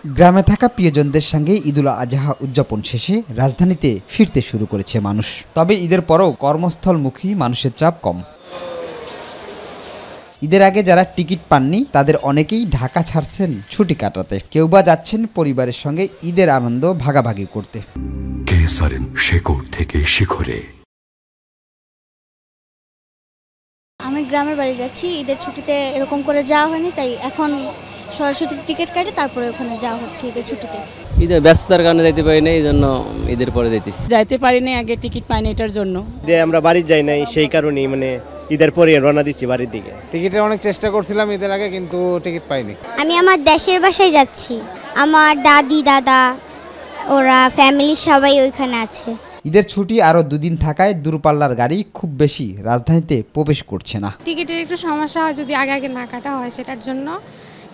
গ্রামে থাকা প্রিয়জনদের সঙ্গে ঈদুল আজহা উদযাপন শেষে রাজধানীতে ফিরতে শুরু করেছে মানুষ। তবে ঈদের পরও কর্মস্থলমুখী মানুষের চাপ কম। ঈদের আগে যারা টিকিট পাননি তাদের অনেকেই ঢাকা ছাড়ছেন ছুটি কাটাতে, কেউ বা যাচ্ছেন পরিবারের সঙ্গে ঈদের আনন্দ ভাগাভাগি করতে। কেসারেন শেকড় থেকে শিখরে। আমি গ্রামের বাড়ি যাচ্ছি, ঈদের ছুটিতে এরকম করে যাওয়া হয়নি, তাই এখন সরাসরি টিকিট কাটে তারপরে ওখানে যাওয়া হচ্ছে ঈদের ছুটিতে। ঈদের ব্যস্ততার কারণে যাইতে পারি না, এই জন্য ঈদের পরে যাইতেছি। যাইতে পারিনি, আগে টিকিট পাইনি এটার জন্য। আমরা বাড়ি যাই নাই, সেই কারণেই ঈদের পরে রওনা দিচ্ছি বাড়ির দিকে। টিকিটের অনেক চেষ্টা করছিলাম ঈদের আগে, কিন্তু টিকিট পাইনি। আমি আমার দেশের বাসায় যাচ্ছি, আমার দাদি দাদা ওরা ফ্যামিলি সবাই ওইখানে আছে। ঈদের ছুটি আরও 2 দিন থাকায় দূরপাল্লার গাড়ি খুব বেশি রাজধানীতে প্রবেশ করছে না। টিকিটের একটু সমস্যা হয় যদি আগে না কাটা হয় সেটার জন্য,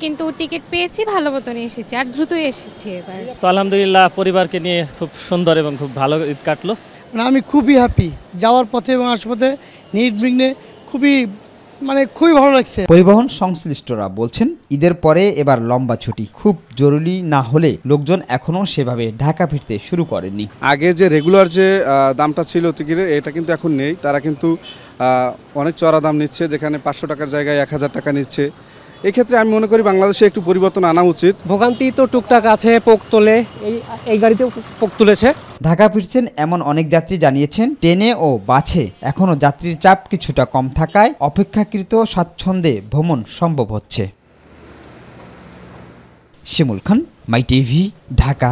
কিন্তু টিকিট পেয়েছি, ভালো মতনই এসেছি আর দ্রুতই এসেছি এবার। তো আলহামদুলিল্লাহ পরিবারকে নিয়ে খুব সুন্দর এবং খুব ভালো ঈদ কাটলো। আমি খুবই হ্যাপি, যাওয়ার পথে এবং আসার পথে নির্বিঘ্নে খুবই ভালো লাগছে। পরিবহন সংশ্লিষ্টরা বলছেন ঈদের পরে এবার লম্বা ছুটি খুব জরুরি না হলে লোকজন এখনো সেভাবে ঢাকা ফিরতে শুরু করেননি। আগে যে রেগুলার যে দামটা ছিল টিকিটের, এটা কিন্তু এখন নেই। তারা কিন্তু অনেক চড়া দাম নিচ্ছে, যেখানে 500 টাকার জায়গায় 1000 টাকা নিচ্ছে। এক্ষেত্রে আমি মনে করি বাংলাদেশে একটু পরিবর্তন আনা উচিত। ভোগান্তি তো টুকটাক আছে, পোক তোলে, এই গাড়িতেও পোক তুলেছে। ঢাকা ফিরছেন এমন অনেক যাত্রী জানিয়েছেন ট্রেনে ও বাসে এখনো যাত্রীর চাপ কিছুটা কম থাকায় অপেক্ষাকৃত স্বাচ্ছন্দ্যে ভ্রমণ সম্ভব হচ্ছে। শিমুল খান, মাই টিভি, ঢাকা।